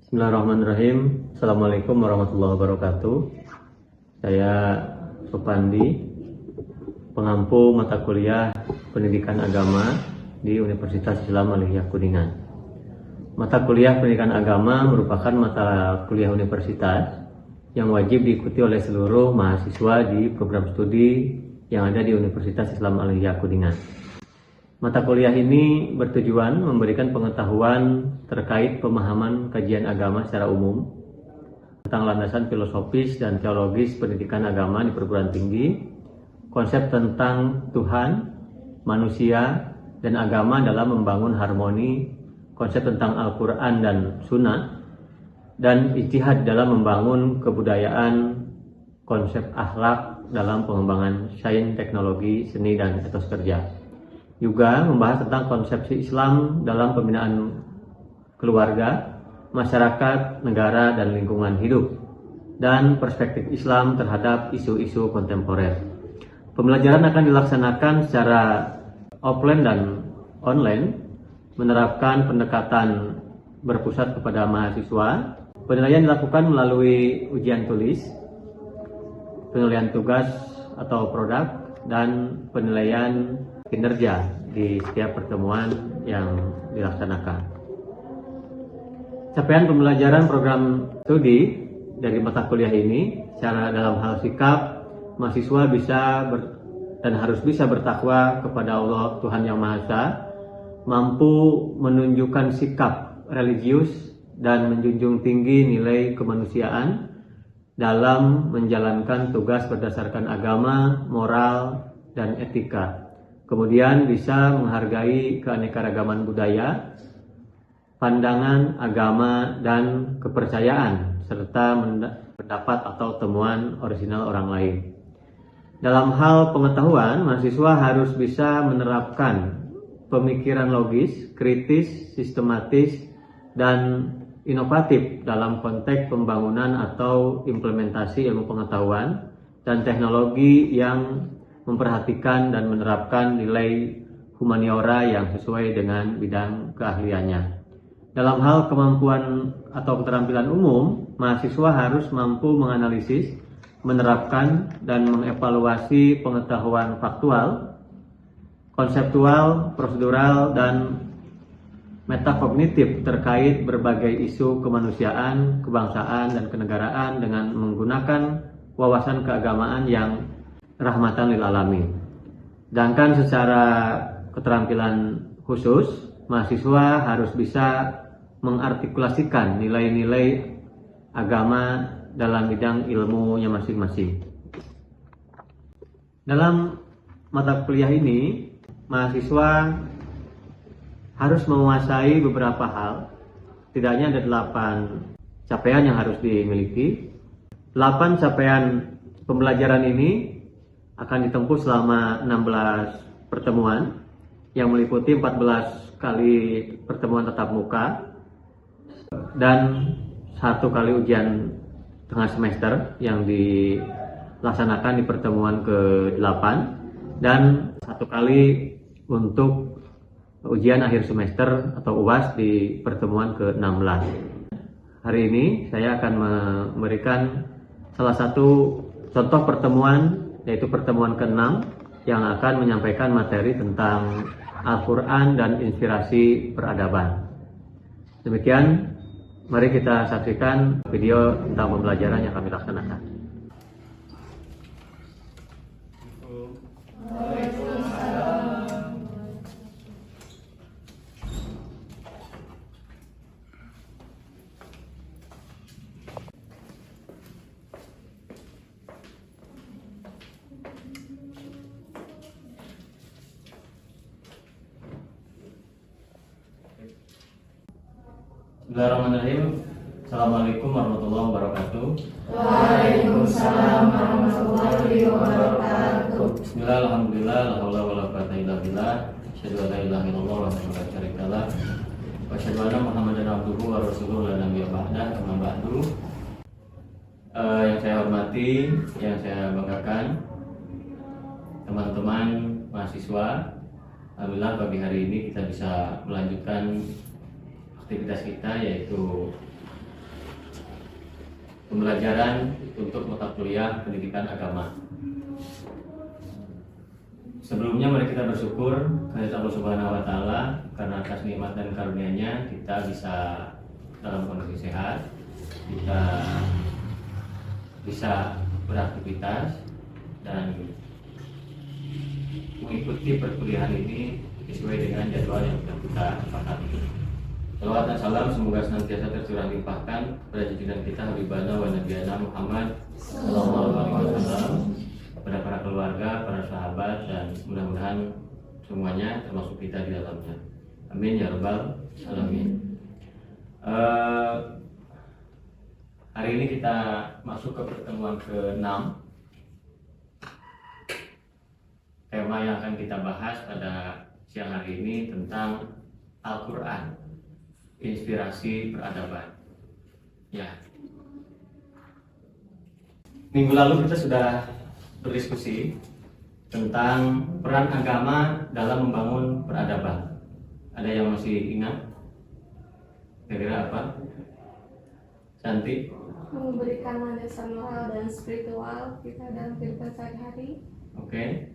Bismillahirrahmanirrahim. Assalamualaikum warahmatullahi wabarakatuh. Saya Supandi, pengampu mata kuliah Pendidikan Agama di Universitas Islam Aliyah Kuningan. Mata kuliah Pendidikan Agama merupakan mata kuliah universitas yang wajib diikuti oleh seluruh mahasiswa di program studi yang ada di Universitas Islam Aliyah Kuningan. Mata kuliah ini bertujuan memberikan pengetahuan terkait pemahaman kajian agama secara umum tentang landasan filosofis dan teologis pendidikan agama di perguruan tinggi, konsep tentang Tuhan, manusia, dan agama dalam membangun harmoni, konsep tentang Al-Quran dan Sunnah, dan ijtihad dalam membangun kebudayaan, konsep akhlak dalam pengembangan sains, teknologi, seni, dan etos kerja. Juga membahas tentang konsepsi Islam dalam pembinaan keluarga, masyarakat, negara, dan lingkungan hidup, dan perspektif Islam terhadap isu-isu kontemporer. Pembelajaran akan dilaksanakan secara offline dan online, menerapkan pendekatan berpusat kepada mahasiswa. Penilaian dilakukan melalui ujian tulis, penilaian tugas atau produk, dan penilaian kinerja di setiap pertemuan yang dilaksanakan. Capaian pembelajaran program studi dari mata kuliah ini secara dalam hal sikap, mahasiswa bisa dan harus bisa bertakwa kepada Allah Tuhan Yang Maha Esa, mampu menunjukkan sikap religius dan menjunjung tinggi nilai kemanusiaan dalam menjalankan tugas berdasarkan agama, moral, dan etika. Kemudian bisa menghargai keanekaragaman budaya, pandangan, agama, dan kepercayaan, serta pendapat atau temuan orisinal orang lain. Dalam hal pengetahuan, mahasiswa harus bisa menerapkan pemikiran logis, kritis, sistematis, dan inovatif dalam konteks pembangunan atau implementasi ilmu pengetahuan dan teknologi yang memperhatikan dan menerapkan nilai humaniora yang sesuai dengan bidang keahliannya. Dalam hal kemampuan atau keterampilan umum, mahasiswa harus mampu menganalisis, menerapkan, dan mengevaluasi pengetahuan faktual, konseptual, prosedural, dan metakognitif terkait berbagai isu kemanusiaan, kebangsaan, dan kenegaraan dengan menggunakan wawasan keagamaan yang rahmatan lil alamin. Sedangkan secara keterampilan khusus, mahasiswa harus bisa mengartikulasikan nilai-nilai agama dalam bidang ilmunya masing-masing. Dalam mata kuliah ini, mahasiswa harus menguasai beberapa hal. Tidaknya ada 8 capaian yang harus dimiliki. 8 capaian pembelajaran ini akan ditempuh selama 16 pertemuan yang meliputi 14 kali pertemuan tatap muka dan 1 kali ujian tengah semester yang dilaksanakan di pertemuan ke-8 dan 1 kali untuk ujian akhir semester atau UAS di pertemuan ke-16. Hari ini saya akan memberikan salah satu contoh pertemuan, yaitu pertemuan ke-6 yang akan menyampaikan materi tentang Al-Quran dan inspirasi peradaban. Demikian, mari kita saksikan video tentang pembelajaran yang kami laksanakan. Bismillahirrahmanirrahim. Assalamualaikum warahmatullahi wabarakatuh. Waalaikumsalam warahmatullahi wabarakatuh. Bismillah, alhamdulillah, la haula wala quwwata illa billah. Asyhadu an la ilaha illallah wahdahu la syarika lah. Wa asyhadu anna Muhammadan abduhu wa rasuluhu la nabiyya ba'dah. Amma ba'du. Yang saya hormati, yang saya banggakan, teman-teman mahasiswa, alhamdulillah pagi hari ini kita bisa melanjutkan aktivitas kita, yaitu pembelajaran untuk mata kuliah pendidikan agama. Sebelumnya mari kita bersyukur kepada Allah Subhanahu wa taala karena atas nikmat dan karunia-Nya kita bisa dalam kondisi sehat, kita bisa beraktivitas dan mengikuti perkuliahan ini sesuai dengan jadwal yang sudah kita sepakati. Salawat dan salam semoga senantiasa tercurah limpahkan kepada junjungan kita Habibana wa Nabiyana Muhammad sallallahu alaihi wasallam, kepada para keluarga, para sahabat, dan mudah-mudahan semuanya termasuk kita di dalamnya. Amin ya rabbal alamin. Hari ini kita masuk ke pertemuan ke-6. Tema yang akan kita bahas pada siang hari ini tentang Al-Quran, inspirasi peradaban. Ya. Minggu lalu kita sudah berdiskusi tentang peran agama dalam membangun peradaban. Ada yang masih ingat? Kira-kira apa? Santi? Memberikan landasan moral dan spiritual kita dalam kehidupan sehari-hari. Oke.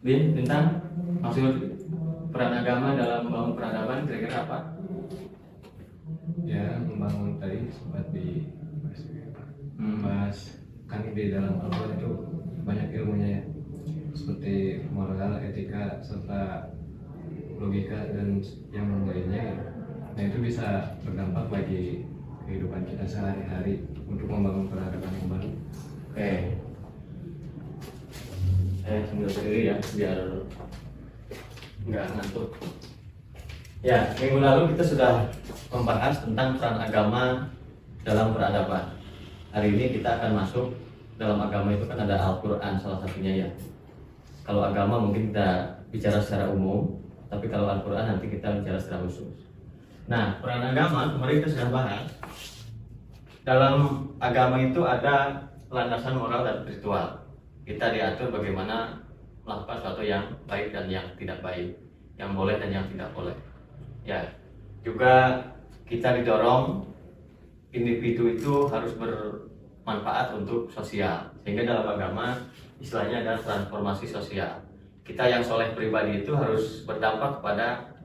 Bintang, maksud peran agama dalam membangun peradaban kira-kira apa? Ya, membangun tadi sempat dibahas kan di dalam Al-Quran itu banyak ilmunya ya, seperti moral, etika, serta logika dan yang lainnya. Nah itu bisa berdampak bagi kehidupan kita sehari-hari untuk membangun peradaban yang baru. Oke. Saya sambil berdiri ya biar nggak ngantuk. Ya, minggu lalu kita sudah membahas tentang peran agama dalam peradaban. Hari ini kita akan masuk dalam agama itu kan ada Al-Quran salah satunya ya. Kalau agama mungkin kita bicara secara umum, tapi kalau Al-Quran nanti kita bicara secara khusus. Nah, peran agama kemarin kita sudah bahas. Dalam agama itu ada landasan moral dan spiritual. Kita diatur bagaimana melakukan sesuatu yang baik dan yang tidak baik, yang boleh dan yang tidak boleh. Ya, juga kita didorong individu itu harus bermanfaat untuk sosial. Sehingga dalam agama istilahnya adalah transformasi sosial. Kita yang soleh pribadi itu harus berdampak kepada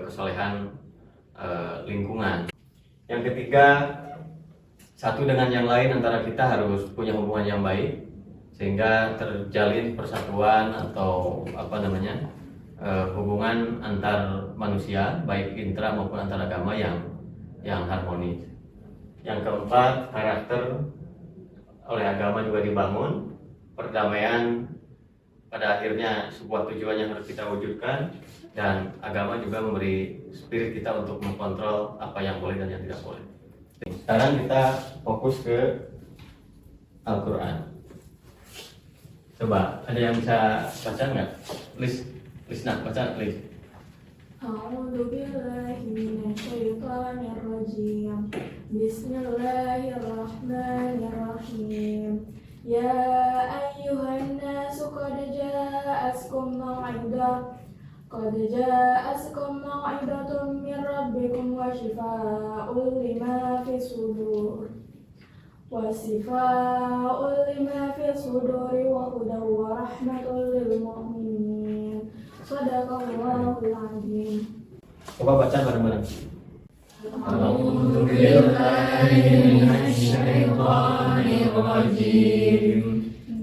kesolehan lingkungan. Yang ketiga, satu dengan yang lain antara kita harus punya hubungan yang baik sehingga terjalin persatuan atau hubungan antar manusia baik intra maupun antar agama yang harmonis. Yang keempat, karakter oleh agama juga dibangun. Perdamaian pada akhirnya sebuah tujuan yang harus kita wujudkan, dan agama juga memberi spirit kita untuk mengkontrol apa yang boleh dan yang tidak boleh. Sekarang kita fokus ke Al-Quran. Coba, ada yang bisa baca nggak? Please baca, please. A'udzu billahi minasyaitonir rajim. Bismillahirrahmanirrahim. Ya ayyuhan nasu qad ja'askum mau'idatun min rabbikum wa shifaa'un lima fis sudur. wa hudan wa rahmatul lil mu'minin. Shadaqallahul azim. Coba baca bareng-bareng. A'udzu billahi minasyaitonir rajim.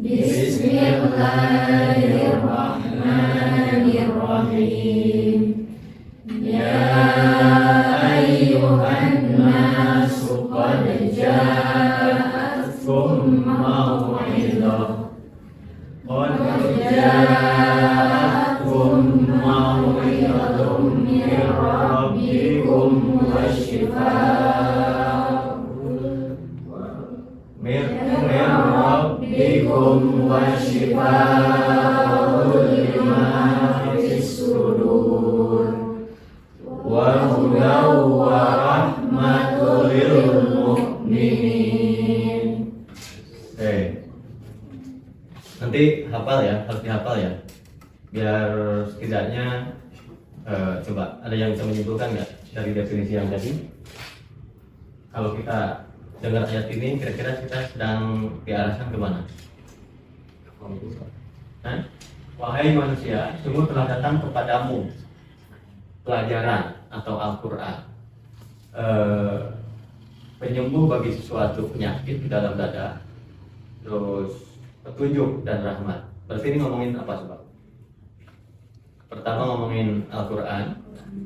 Bismillahirrahmanirrahim. Ya ayyuhan nasu qad ja'atkum mau'idatun min rabbikum wa shifaa'un lima fis sudur wa hudan wa rahmatul lil mu'minin. Oke. Nanti hafal ya, harus dihafal ya. Biar setidaknya coba ada yang bisa menyimpulkan nggak dari definisi yang tadi? Kalau kita dengar ayat ini kira-kira kita sedang diarahkan kemana? Hah? Wahai manusia, sungguh telah datang kepadamu pelajaran atau Al-Quran, penyembuh bagi sesuatu penyakit di dalam dada, terus petunjuk dan rahmat. Berarti ini ngomongin apa sebab? Pertama ngomongin Al-Quran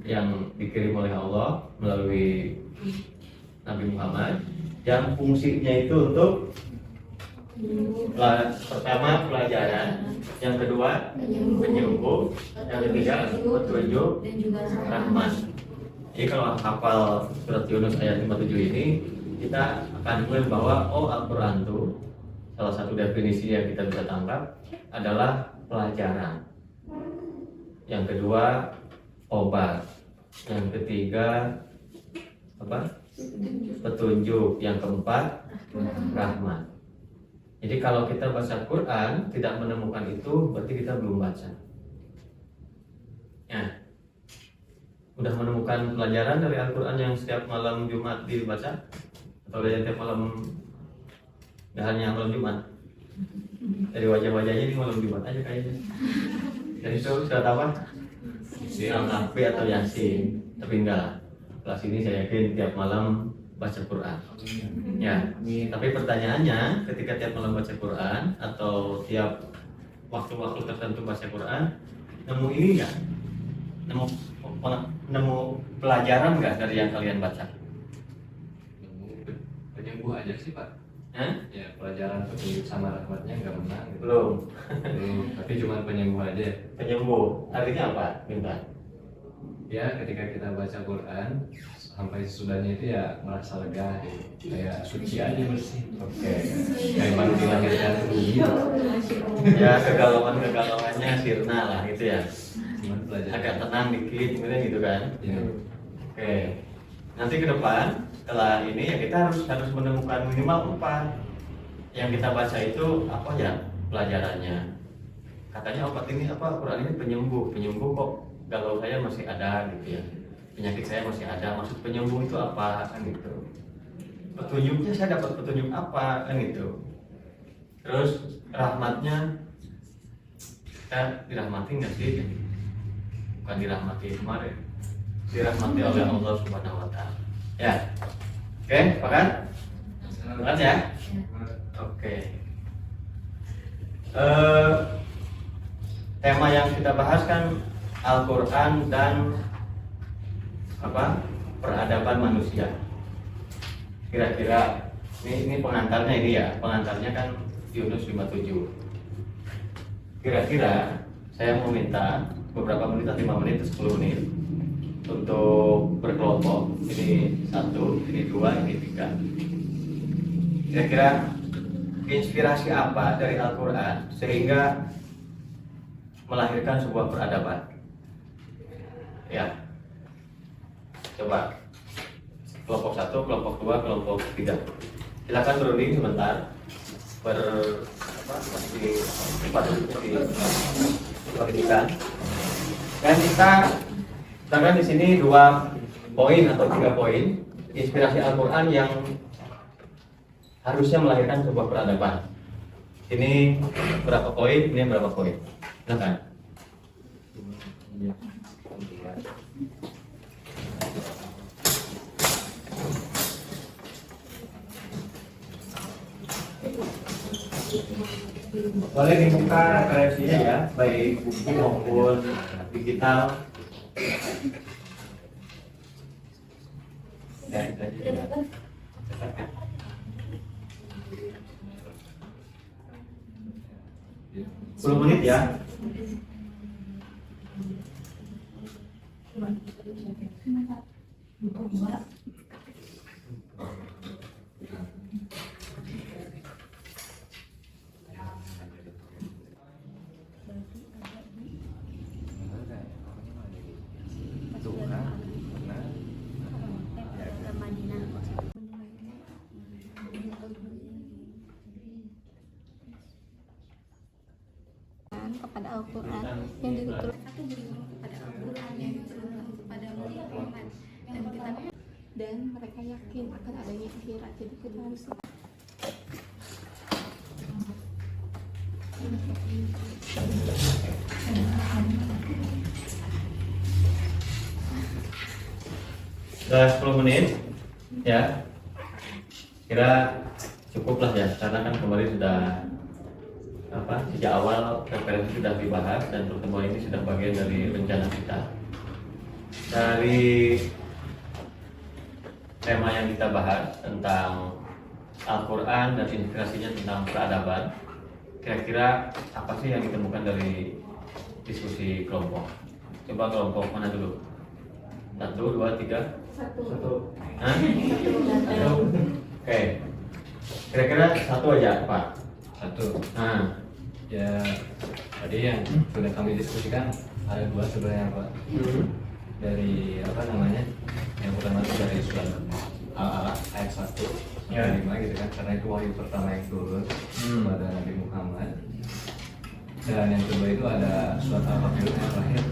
yang dikirim oleh Allah melalui Nabi Muhammad, yang fungsinya itu untuk pertama pelajaran, yang kedua penyembuh, yang ketiga petunjuk, rahmat. Jadi kalau hafal surat Yunus ayat 57 ini, kita akan melihat bahwa Al-Quran itu salah satu definisi yang kita bisa tangkap adalah pelajaran. Yang kedua obat, yang ketiga apa? Petunjuk, yang keempat rahmat. Jadi kalau kita baca Quran tidak menemukan itu, berarti kita belum baca. Ya, udah menemukan pelajaran dari Al-Quran yang setiap malam Jumat dibaca, atau dari setiap malam, nggak hanya malam Jumat, dari wajah-wajahnya ini malam Jumat aja kayaknya. Dan itu sudah tahu kan? Al-Kahfi atau Yasin, tapi enggak. Kelas ini saya yakin tiap malam baca Quran. Ya, tapi pertanyaannya, ketika tiap malam baca Quran atau tiap waktu-waktu tertentu baca Quran, nemu ini enggak? Nemu pelajaran enggak dari yang kalian baca? Penyembuh aja sih Pak. Hah? Ya pelajaran petunjuk sama rahmatnya nggak menang gitu. Belum. Tapi cuma penyembuh aja. Penyembuh, artinya apa? Minta. Ya ketika kita baca Quran sampai sesudahnya itu ya merasa lega gitu. Kayak suci aja bersih. Oke. Kayak baru dilahirkan gitu. Ya kegalauannya sirna lah gitu ya. Cuman pelajaran. Agak tenang dikit kemudian gitu kan. Ya. Oke. Nanti ke depan setelah ini ya kita harus menemukan minimal 4 yang kita baca itu apa ya pelajarannya. Katanya obat ini apa, Quran ini penyembuh kok galau saya masih ada gitu ya, penyakit saya masih ada, maksud penyembuh itu apa kan gitu. Petunjuknya saya dapat petunjuk apa kan gitu. Terus rahmatnya kita dirahmati nggak sih? Bukan dirahmati kemarin, dirahmati oleh Allah Subhanahu Wa Taala. Ya, oke, sepakat? Sepakat ya? Oke. Tema yang kita bahas kan Al-Quran dan apa? Peradaban manusia. Kira-kira ini pengantarnya ini ya, pengantarnya kan Yunus 57. Kira-kira saya mau minta beberapa menit, 5 menit, 10 menit untuk berkelompok. Ini 1, ini 2, ini 3. Kira-kira inspirasi apa dari Al-Quran sehingga melahirkan sebuah peradaban? Ya, coba kelompok 1, kelompok 2, kelompok 3. Silakan berunding sebentar. Diperhatikan. Dan kita di sini 2 poin atau 3 poin inspirasi Al-Quran yang harusnya melahirkan sebuah peradaban. Ini berapa poin? Ini berapa poin? Silakan. Boleh dibuka referensinya ya, baik buku maupun digital. Sepuluh menit ya. kepada Al-Quran yang diturunkan kepada Al-Quran yang diturunkan kepada Muhammad, dan kita dan mereka yakin akan adanya akhirat. Jadi kita harus Sudah 10 menit ya, kira cukup lah ya, karena kan kemarin sudah sejak awal referensi sudah dibahas dan pertemuan ini sudah bagian dari rencana kita. Dari tema yang kita bahas tentang Al-Quran dan inspirasinya tentang peradaban, kira-kira apa sih yang ditemukan dari diskusi kelompok? Coba kelompok mana dulu? 1, 2, 3. satu. Hah? Satu. Oke. Kira-kira satu aja, Pak. Satu, Nah, ya tadi yang sudah kami diskusikan ada 2 sebenarnya Pak. Dari apa namanya, yang pertama itu dari surat Al-Alaq ayat 1 Ya. 5 gitu kan, karena itu wahyu pertama yang turun kepada Nabi Muhammad. Dan yang kedua itu ada surat Al-Fatihah yang terakhir,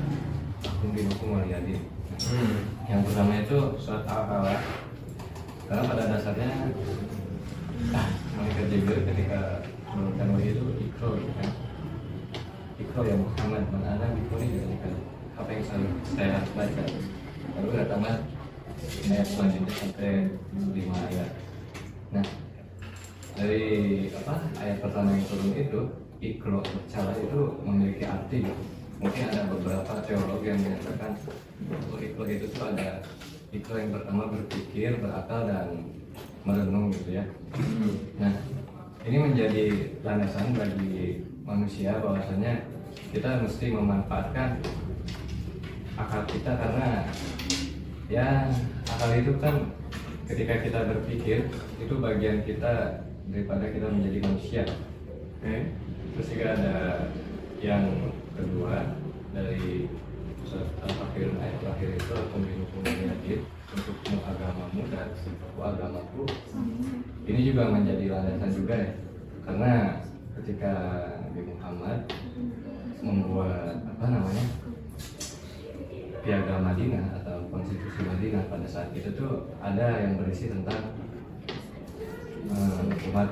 Akum dinukum waliyadin. Yang pertama itu surat Al-Alaq, karena pada dasarnya malaikat Jibril ketika menurunkan wahyu itu ikro gitu kan, ikro ya Muhammad mana dikuri gitu kan, apa yang saya harus baca. Lalu datanglah ayat selanjutnya sampai 5 ayat. Nah, dari ayat pertama yang turun itu, ikro bercala itu memiliki arti gitu. Mungkin ada beberapa teologi yang menyatakan bahwa ikro itu tuh ada ikro yang pertama berpikir, berakal dan merenung gitu ya. Nah, ini menjadi landasan bagi manusia bahwasanya kita mesti memanfaatkan akal kita, karena ya akal itu kan ketika kita berpikir itu bagian kita daripada kita menjadi manusia. Terus juga ada yang kedua dari surat Al-Fatihah ayat terakhir itu, aku minum yakin untukmu agamamu dan untukku agamaku. Ini juga menjadi landasan juga ya, karena ketika Nabi Muhammad membuat piagam Madinah atau konstitusi Madinah pada saat itu tuh ada yang berisi tentang umat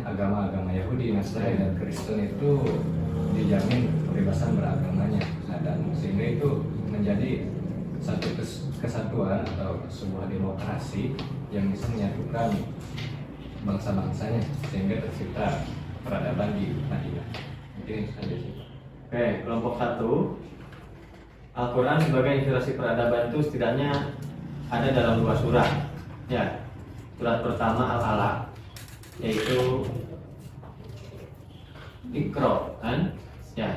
agama-agama Yahudi, Nasrani dan Kristen itu dijamin kebebasan beragamanya. Nah, dan sehingga itu menjadi satu kesatuan atau sebuah demokrasi yang bisa menyatukan bangsa-bangsanya sehingga tercipta peradaban di Madinah. Mungkin itu saja sih. oke, kelompok 1. Al-Quran sebagai inspirasi peradaban itu setidaknya ada dalam 2 surat. Ya, surat pertama Al-Alaq, yaitu Iqra kan? Ya.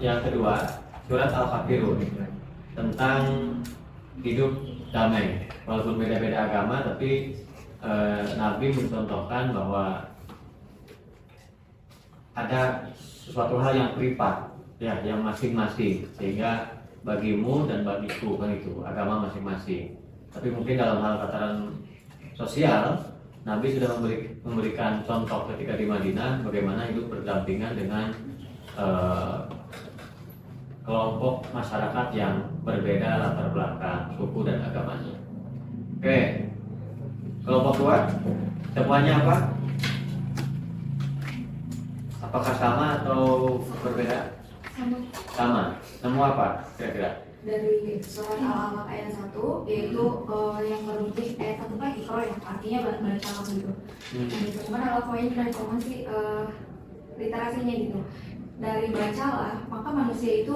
Yang kedua surat Al-Kafirun tentang hidup damai. Walaupun beda-beda agama, tapi Nabi mencontohkan bahwa ada sesuatu hal yang privat, ya, yang masing-masing, sehingga bagimu dan bagiku kan itu agama masing-masing. Tapi mungkin dalam hal tataran sosial, Nabi sudah memberikan contoh ketika di Madinah bagaimana hidup berdampingan dengan kelompok masyarakat yang berbeda latar belakang, suku dan agamanya. Oke, kelompok 2 temuannya apa? Apakah sama atau berbeda? Sama. Nemu apa kira-kira? Dari surat Al-Alaq ayat 1, yaitu yang berarti ayat 1 kan ikro ya, artinya baca gitu. Nah, itu cuman kalau poin dan informasi literasinya gitu. Dari bacalah, maka manusia itu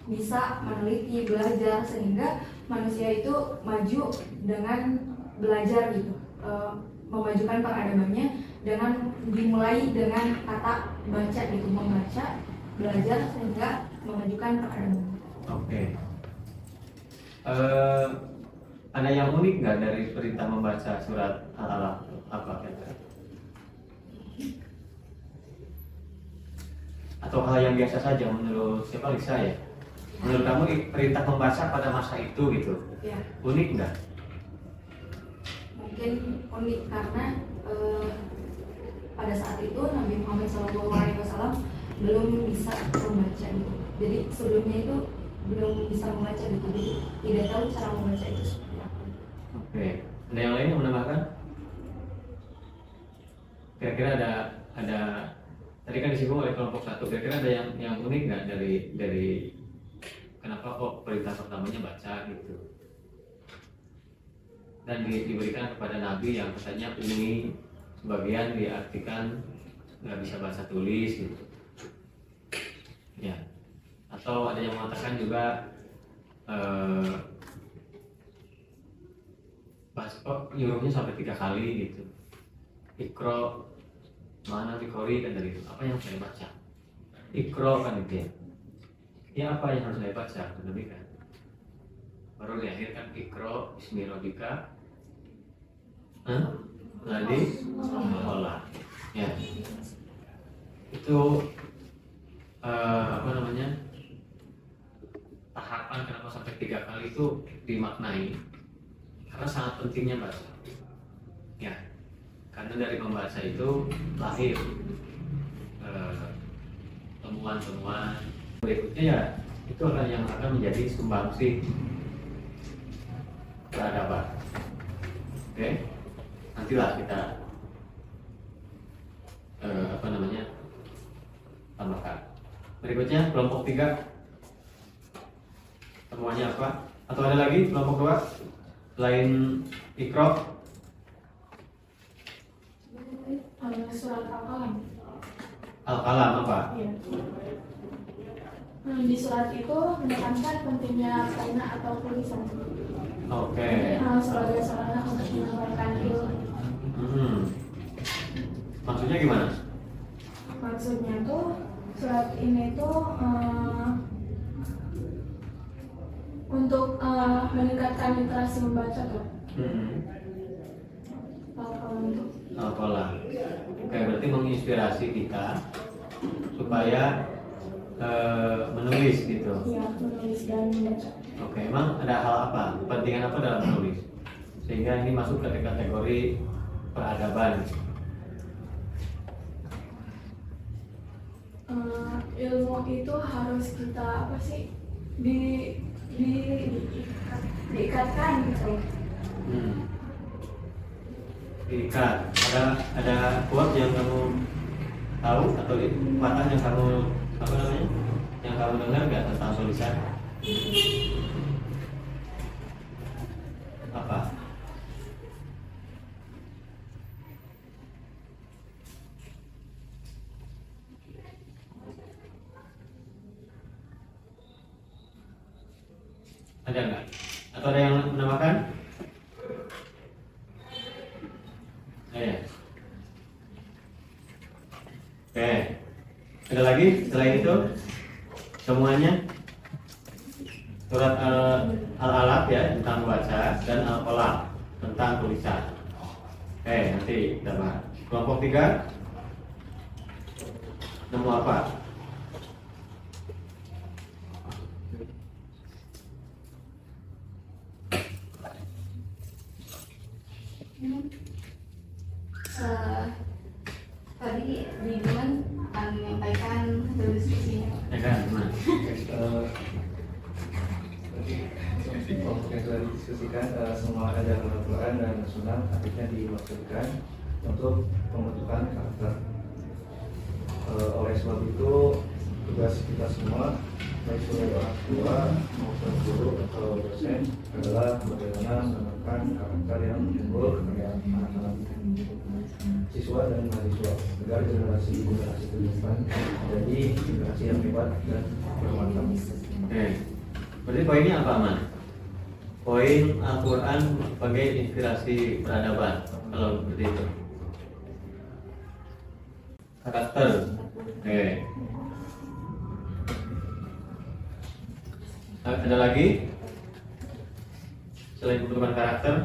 bisa meneliti, belajar, sehingga manusia itu maju dengan belajar gitu, memajukan peradabannya dengan dimulai dengan kata baca gitu, membaca, belajar sehingga memajukan peradaban. Oke. Ada yang unik nggak dari perintah membaca surat Al-Alaq? Apa kira-kira? Atau hal yang biasa saja menurut siapa, Lisa ya? Menurut kamu perintah membaca pada masa itu gitu, Ya, unik nggak? mungkin unik karena pada saat itu Nabi Muhammad SAW belum bisa membaca gitu. Jadi sebelumnya itu belum bisa membaca gitu, jadi tidak tahu cara membaca itu seperti apa. Oke, ada yang lain yang menambahkan? Kira-kira ada tadi kan disinggung oleh kelompok satu. Kira-kira ada yang unik nggak dari kenapa kok perintah pertamanya baca gitu? Dan diberikan kepada Nabi yang katanya ummi, sebagian diartikan nggak bisa baca tulis gitu. Ya. Atau ada yang mengatakan juga nyuruhnya sampai 3 kali gitu. Ikro mana dikori kan dari itu. Apa yang saya baca? Ikro kan gitu ya. Ya apa yang harus saya baca? Lebih kan. Baru di akhir kan ikro bismillahirrahmanirrahim. Ladi Allah. Ya. Itu apa namanya? Tahapan kenapa sampai 3 kali itu dimaknai karena sangat pentingnya baca. Ya. Karena dari membaca itu lahir temuan-temuan berikutnya, ya itu yang akan menjadi sumbangsih peradaban. Oke, nantilah kita apa namanya tambahkan. Berikutnya kelompok 3 temuannya apa? Atau ada lagi kelompok 2 selain Iqra? Surat Al-Qalam. Al-Qalam apa? Iya. Di surat itu menekankan pentingnya pena atau tulisan. Oke. Sebagai sarana untuk menambahkan ilmu. Maksudnya gimana? Maksudnya tuh surat ini tuh untuk meningkatkan literasi membaca tuh. Al-Qalam itu. Al-Qalam. Oke, berarti menginspirasi kita supaya menulis gitu. Iya, menulis dan membaca. Oke, emang ada hal apa? Kepentingan apa dalam menulis? Sehingga ini masuk ke kategori peradaban. Ilmu itu harus kita apa sih diikatkan gitu. Diikat. Ada quote yang kamu tahu atau patah yang kamu apa namanya? Yang kamu dengar nggak tentang tulisan? Apa? Ada nggak? Atau ada yang menambahkan? Ya. Oke. Ada lagi selain itu? Semuanya? Surat Al-Alaq ya tentang baca dan Al-Qalam tentang tulisan. Oke, nanti kita bahas. Kelompok 3 nemu apa? Tadi Diman akan menyampaikan hasil diskusinya. Ya kan, gimana? Kelompok yang telah didiskusikan semua ada dalam Al-Quran dan Sunnah, artinya dimaksudkan untuk pembentukan karakter. Oleh sebab itu tugas kita semua, baik sebagai orang tua maupun guru atau dosen, adalah bagaimana menentukan karakter yang timbul pada anak-anak siswa dan mahasiswa agar generasi ke depan menjadi generasi yang hebat dan bermanfaat. Oke. Berarti poinnya apa, Man? Poin Al-Quran sebagai inspirasi peradaban. Kalau seperti itu. Karakter. Oke. Ada lagi? Selain pembentukan karakter?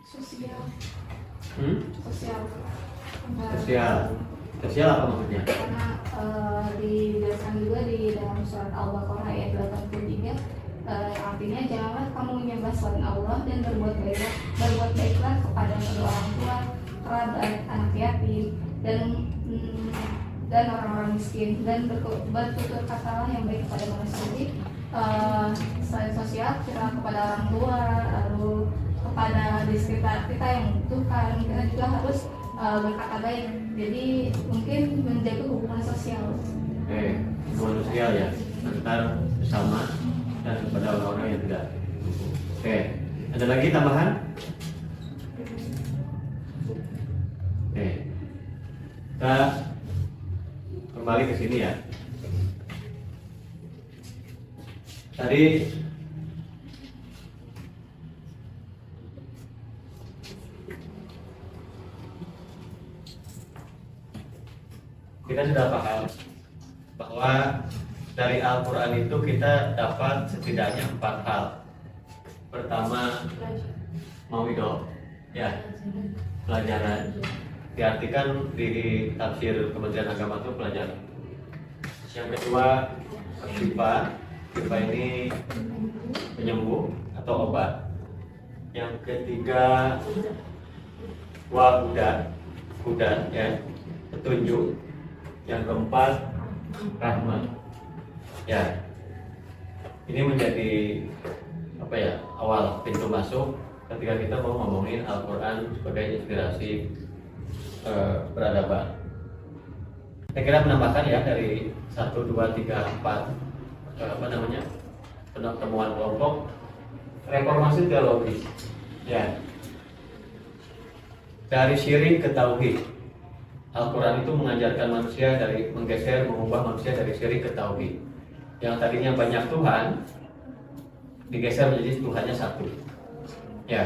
Sosial. Sosial apa maksudnya? Karena dijelaskan juga di dalam surat Al-Baqarah ayat 83, artinya janganlah kamu menyembah selain Allah dan berbuat baiklah kepada kedua orang tua, kerabat, anak yatim, dan dan orang-orang miskin, dan bertutur katalah yang baik kepada manusia. Jadi selain sosial, kita kepada orang tua, lalu kepada di sekitar kita yang membutuhkan, kita juga harus berkata baik. Jadi mungkin menjaga hubungan sosial. Hubungan sosial ya antar sesama dan kepada orang-orang yang tidak. Ada lagi tambahan? Kita kembali ke sini ya. Tadi kita sudah paham bahwa dari Al-Quran itu kita dapat setidaknya 4 hal. Pertama, mauidhah, ya, pelajaran. Diartikan di tafsir Kementerian Agama itu pelajaran. Yang kedua, syifa. Syifa ini penyembuh atau obat. Yang ketiga, huda, ya, petunjuk. Yang keempat, rahmat. Ya, ini menjadi awal pintu masuk ketika kita mau ngomongin Al-Quran sebagai inspirasi peradaban. Saya kira menambahkan ya dari 1, 2, 3, 4 temuan kelompok reformasi teologis. Ya, dari syirik ke tauhid. Al-Quran itu mengajarkan manusia mengubah manusia dari syirik ke tauhid. Yang tadinya banyak Tuhan digeser menjadi Tuhannya satu. Ya,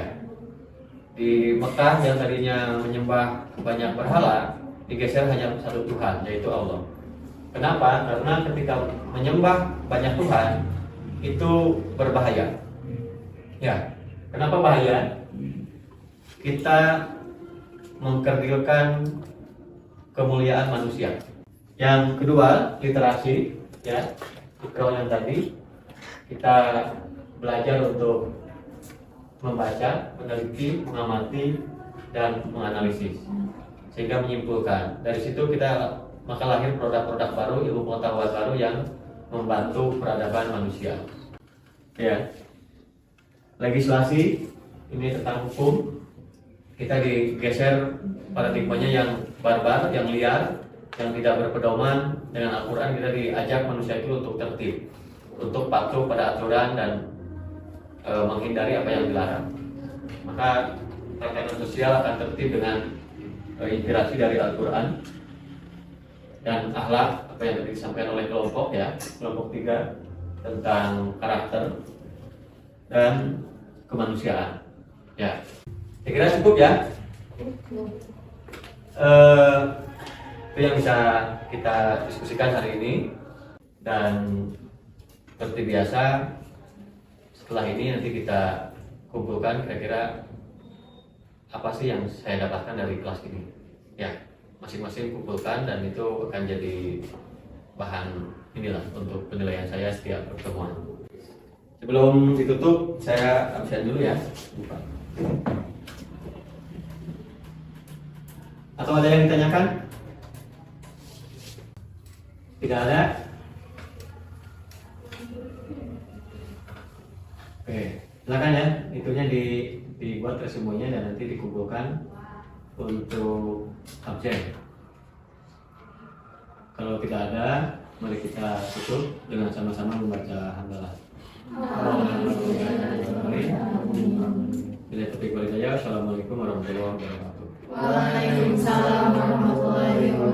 di Mekah yang tadinya menyembah banyak berhala digeser hanya satu Tuhan, yaitu Allah. Kenapa? Karena ketika menyembah banyak Tuhan itu berbahaya. Ya, kenapa bahaya? Kita mengkerdilkan kemuliaan manusia. Yang kedua, literasi, ya, Iqra yang tadi kita belajar untuk membaca, meneliti, mengamati, dan menganalisis sehingga menyimpulkan. Dari situ maka lahir produk-produk baru, ilmu pengetahuan baru yang membantu peradaban manusia. Ya, legislasi ini tentang hukum. Kita digeser paradigmanya yang barbar, yang liar, yang tidak berpedoman dengan Al-Quran. Kita diajak manusia itu untuk tertib, untuk patuh pada aturan dan menghindari apa yang dilarang. Maka tatanan sosial akan tertib dengan inspirasi dari Al-Quran dan akhlak, apa yang tadi disampaikan oleh kelompok 3 tentang karakter dan kemanusiaan. Ya, saya kira cukup ya. Itu yang bisa kita diskusikan hari ini. Dan seperti biasa, setelah ini nanti kita kumpulkan kira-kira apa sih yang saya dapatkan dari kelas ini. Ya, masing-masing kumpulkan dan itu akan jadi bahan untuk penilaian saya setiap pertemuan. Sebelum ditutup, saya absen dulu ya. Atau ada yang ditanyakan? Tidak ada? Oke, silakan ya. Itunya dibuat resumenya dan nanti dikumpulkan untuk absen. Kalau tidak ada, mari kita tutup dengan sama-sama membaca hamdalah. Assalamualaikum warahmatullahi wabarakatuh. Waalaikumsalam warahmatullahi wabarakatuh.